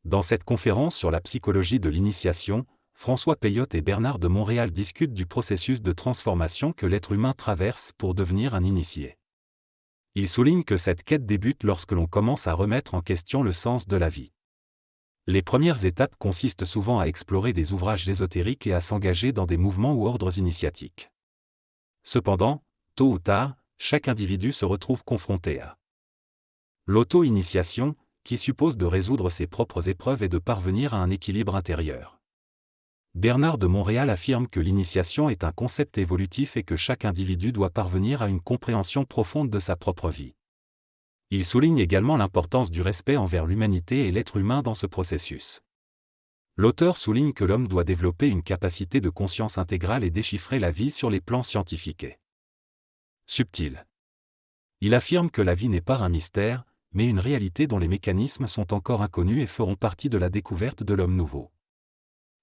Dans cette conférence sur la psychologie de l'initiation, François Peyotte et Bernard de Montréal discutent du processus de transformation que l'être humain traverse pour devenir un initié. Ils soulignent que cette quête débute lorsque l'on commence à remettre en question le sens de la vie. Les premières étapes consistent souvent à explorer des ouvrages ésotériques et à s'engager dans des mouvements ou ordres initiatiques. Cependant, tôt ou tard, chaque individu se retrouve confronté à l'auto-initiation, qui suppose de résoudre ses propres épreuves et de parvenir à un équilibre intérieur. Bernard de Montréal affirme que l'initiation est un concept évolutif et que chaque individu doit parvenir à une compréhension profonde de sa propre vie. Il souligne également l'importance du respect envers l'humanité et l'être humain dans ce processus. L'auteur souligne que l'homme doit développer une capacité de conscience intégrale et déchiffrer la vie sur les plans scientifiques et subtils. Il affirme que la vie n'est pas un mystère, mais une réalité dont les mécanismes sont encore inconnus et feront partie de la découverte de l'homme nouveau.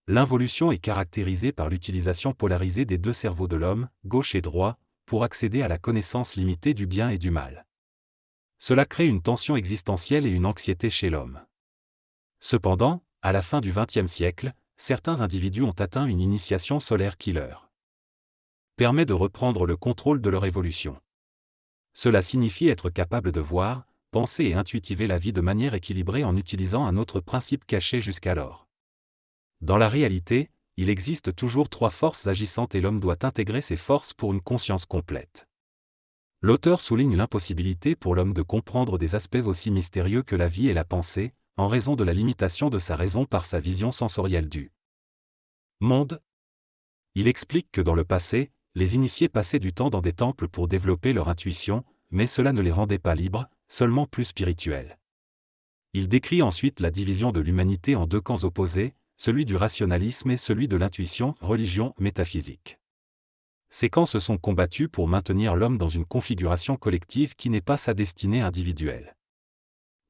L'involution est caractérisée par l'utilisation polarisée des deux cerveaux de l'homme, gauche et droit, pour accéder à la connaissance limitée du bien et du mal. Cela crée une tension existentielle et une anxiété chez l'homme. Cependant, à la fin du XXe siècle, certains individus ont atteint une initiation solaire qui leur permet de reprendre le contrôle de leur évolution. Cela signifie être capable de voir, penser et intuitiver la vie de manière équilibrée en utilisant un autre principe caché jusqu'alors. Dans la réalité, il existe toujours trois forces agissantes et l'homme doit intégrer ces forces pour une conscience complète. L'auteur souligne l'impossibilité pour l'homme de comprendre des aspects aussi mystérieux que la vie et la pensée, en raison de la limitation de sa raison par sa vision sensorielle du monde. Il explique que dans le passé, les initiés passaient du temps dans des temples pour développer leur intuition, mais cela ne les rendait pas libres, seulement plus spirituels. Il décrit ensuite la division de l'humanité en deux camps opposés, celui du rationalisme et celui de l'intuition, religion, métaphysique. Ces camps se sont combattus pour maintenir l'homme dans une configuration collective qui n'est pas sa destinée individuelle.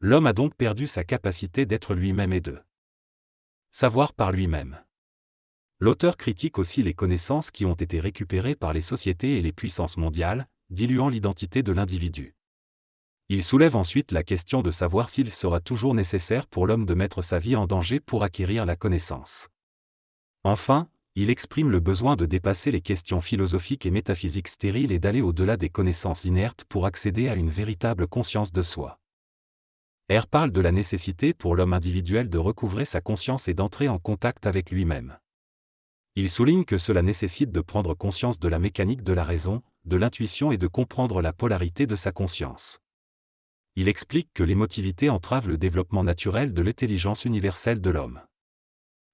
L'homme a donc perdu sa capacité d'être lui-même et de savoir par lui-même. L'auteur critique aussi les connaissances qui ont été récupérées par les sociétés et les puissances mondiales, diluant l'identité de l'individu. Il soulève ensuite la question de savoir s'il sera toujours nécessaire pour l'homme de mettre sa vie en danger pour acquérir la connaissance. Enfin, il exprime le besoin de dépasser les questions philosophiques et métaphysiques stériles et d'aller au-delà des connaissances inertes pour accéder à une véritable conscience de soi. R parle de la nécessité pour l'homme individuel de recouvrer sa conscience et d'entrer en contact avec lui-même. Il souligne que cela nécessite de prendre conscience de la mécanique de la raison, de l'intuition et de comprendre la polarité de sa conscience. Il explique que l'émotivité entrave le développement naturel de l'intelligence universelle de l'homme.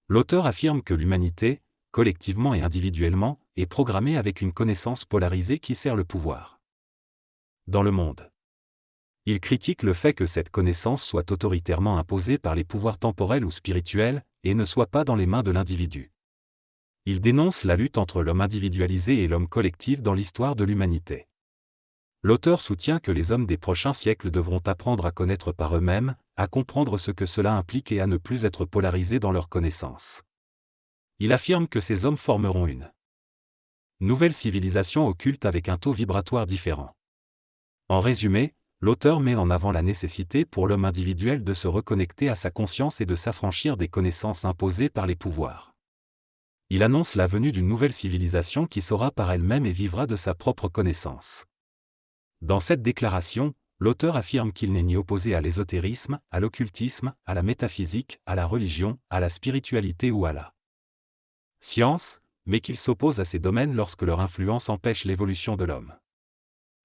L'auteur affirme que l'humanité, collectivement et individuellement, est programmée avec une connaissance polarisée qui sert le pouvoir dans le monde. Il critique le fait que cette connaissance soit autoritairement imposée par les pouvoirs temporels ou spirituels, et ne soit pas dans les mains de l'individu. Il dénonce la lutte entre l'homme individualisé et l'homme collectif dans l'histoire de l'humanité. L'auteur soutient que les hommes des prochains siècles devront apprendre à connaître par eux-mêmes, à comprendre ce que cela implique et à ne plus être polarisés dans leur connaissance. Il affirme que ces hommes formeront une nouvelle civilisation occulte avec un taux vibratoire différent. En résumé, l'auteur met en avant la nécessité pour l'homme individuel de se reconnecter à sa conscience et de s'affranchir des connaissances imposées par les pouvoirs. Il annonce la venue d'une nouvelle civilisation qui saura par elle-même et vivra de sa propre connaissance. Dans cette déclaration, l'auteur affirme qu'il n'est ni opposé à l'ésotérisme, à l'occultisme, à la métaphysique, à la religion, à la spiritualité ou à la science, mais qu'il s'oppose à ces domaines lorsque leur influence empêche l'évolution de l'homme.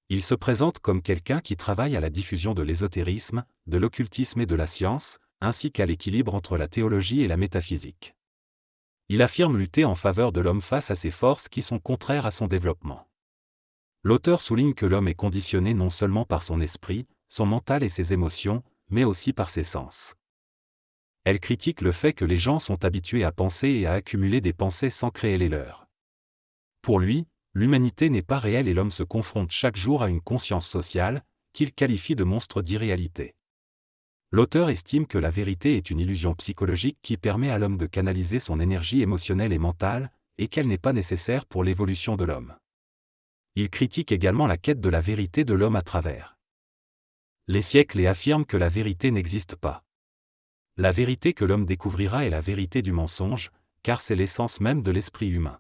Il se présente comme quelqu'un qui travaille à la diffusion de l'ésotérisme, de l'occultisme et de la science, ainsi qu'à l'équilibre entre la théologie et la métaphysique. Il affirme lutter en faveur de l'homme face à ces forces qui sont contraires à son développement. L'auteur souligne que l'homme est conditionné non seulement par son esprit, son mental et ses émotions, mais aussi par ses sens. Elle critique le fait que les gens sont habitués à penser et à accumuler des pensées sans créer les leurs. Pour lui, l'humanité n'est pas réelle et l'homme se confronte chaque jour à une conscience sociale, qu'il qualifie de monstre d'irréalité. L'auteur estime que la vérité est une illusion psychologique qui permet à l'homme de canaliser son énergie émotionnelle et mentale, et qu'elle n'est pas nécessaire pour l'évolution de l'homme. Il critique également la quête de la vérité de l'homme à travers les siècles et affirme que la vérité n'existe pas. La vérité que l'homme découvrira est la vérité du mensonge, car c'est l'essence même de l'esprit humain.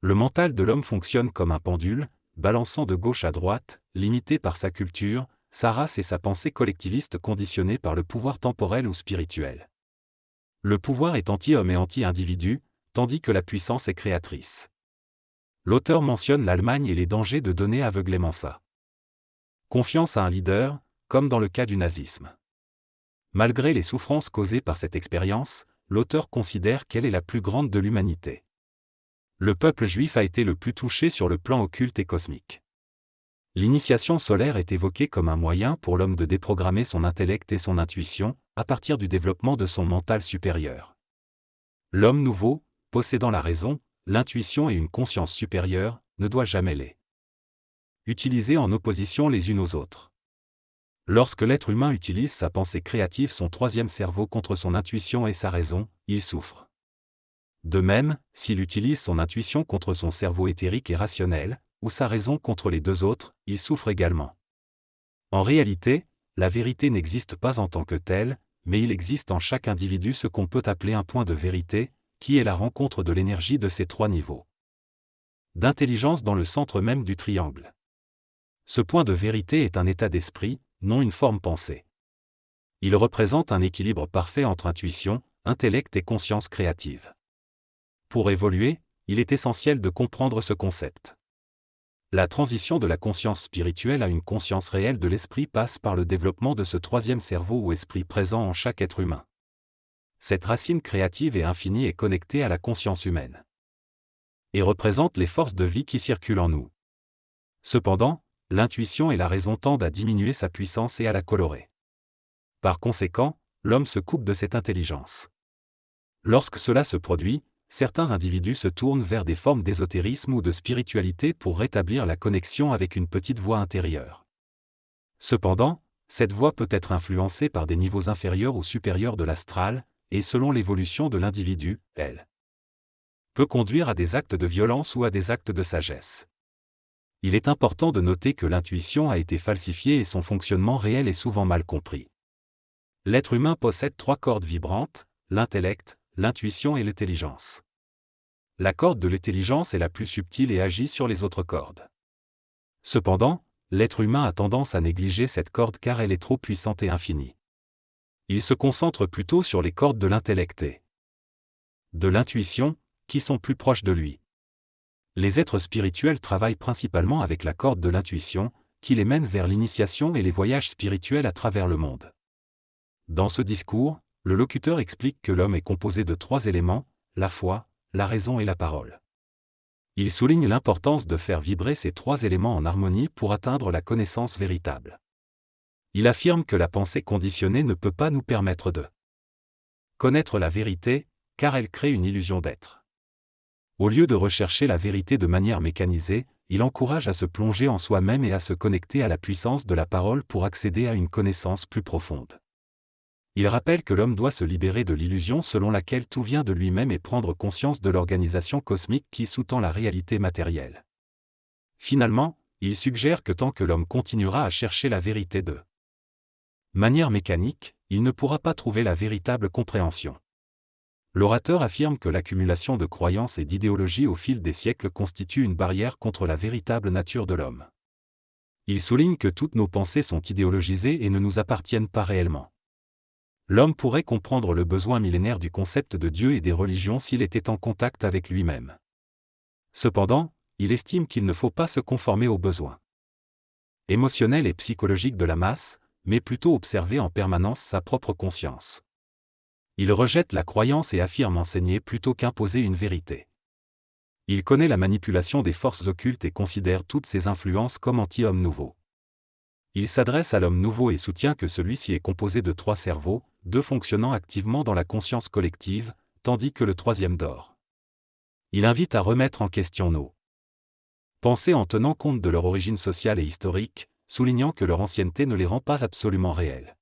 Le mental de l'homme fonctionne comme un pendule, balançant de gauche à droite, limité par sa culture, sa race et sa pensée collectiviste conditionnée par le pouvoir temporel ou spirituel. Le pouvoir est anti-homme et anti-individu, tandis que la puissance est créatrice. L'auteur mentionne l'Allemagne et les dangers de donner aveuglément sa confiance à un leader, comme dans le cas du nazisme. Malgré les souffrances causées par cette expérience, l'auteur considère qu'elle est la plus grande de l'humanité. Le peuple juif a été le plus touché sur le plan occulte et cosmique. L'initiation solaire est évoquée comme un moyen pour l'homme de déprogrammer son intellect et son intuition, à partir du développement de son mental supérieur. L'homme nouveau, possédant la raison, l'intuition et une conscience supérieure, ne doit jamais les utiliser en opposition les unes aux autres. Lorsque l'être humain utilise sa pensée créative, son troisième cerveau contre son intuition et sa raison, il souffre. De même, s'il utilise son intuition contre son cerveau éthérique et rationnel, ou sa raison contre les deux autres, il souffre également. En réalité, la vérité n'existe pas en tant que telle, mais il existe en chaque individu ce qu'on peut appeler un point de vérité, qui est la rencontre de l'énergie de ces trois niveaux d'intelligence dans le centre même du triangle. Ce point de vérité est un état d'esprit, non une forme pensée. Il représente un équilibre parfait entre intuition, intellect et conscience créative. Pour évoluer, il est essentiel de comprendre ce concept. La transition de la conscience spirituelle à une conscience réelle de l'esprit passe par le développement de ce troisième cerveau ou esprit présent en chaque être humain. Cette racine créative et infinie est connectée à la conscience humaine et représente les forces de vie qui circulent en nous. Cependant, l'intuition et la raison tendent à diminuer sa puissance et à la colorer. Par conséquent, l'homme se coupe de cette intelligence. Lorsque cela se produit, certains individus se tournent vers des formes d'ésotérisme ou de spiritualité pour rétablir la connexion avec une petite voix intérieure. Cependant, cette voix peut être influencée par des niveaux inférieurs ou supérieurs de l'astral, et selon l'évolution de l'individu, elle peut conduire à des actes de violence ou à des actes de sagesse. Il est important de noter que l'intuition a été falsifiée et son fonctionnement réel est souvent mal compris. L'être humain possède trois cordes vibrantes, l'intellect, l'intuition et l'intelligence. La corde de l'intelligence est la plus subtile et agit sur les autres cordes. Cependant, l'être humain a tendance à négliger cette corde car elle est trop puissante et infinie. Il se concentre plutôt sur les cordes de l'intellect et de l'intuition, qui sont plus proches de lui. Les êtres spirituels travaillent principalement avec la corde de l'intuition, qui les mène vers l'initiation et les voyages spirituels à travers le monde. Dans ce discours, le locuteur explique que l'homme est composé de trois éléments, la foi, la raison et la parole. Il souligne l'importance de faire vibrer ces trois éléments en harmonie pour atteindre la connaissance véritable. Il affirme que la pensée conditionnée ne peut pas nous permettre de connaître la vérité, car elle crée une illusion d'être. Au lieu de rechercher la vérité de manière mécanisée, il encourage à se plonger en soi-même et à se connecter à la puissance de la parole pour accéder à une connaissance plus profonde. Il rappelle que l'homme doit se libérer de l'illusion selon laquelle tout vient de lui-même et prendre conscience de l'organisation cosmique qui sous-tend la réalité matérielle. Finalement, il suggère que tant que l'homme continuera à chercher la vérité de manière mécanique, il ne pourra pas trouver la véritable compréhension. L'orateur affirme que l'accumulation de croyances et d'idéologies au fil des siècles constitue une barrière contre la véritable nature de l'homme. Il souligne que toutes nos pensées sont idéologisées et ne nous appartiennent pas réellement. L'homme pourrait comprendre le besoin millénaire du concept de Dieu et des religions s'il était en contact avec lui-même. Cependant, il estime qu'il ne faut pas se conformer aux besoins émotionnels et psychologiques de la masse, mais plutôt observer en permanence sa propre conscience. Il rejette la croyance et affirme enseigner plutôt qu'imposer une vérité. Il connaît la manipulation des forces occultes et considère toutes ces influences comme anti-homme nouveau. Il s'adresse à l'homme nouveau et soutient que celui-ci est composé de trois cerveaux, deux fonctionnant activement dans la conscience collective, tandis que le troisième dort. Il invite à remettre en question nos pensées en tenant compte de leur origine sociale et historique, soulignant que leur ancienneté ne les rend pas absolument réelles.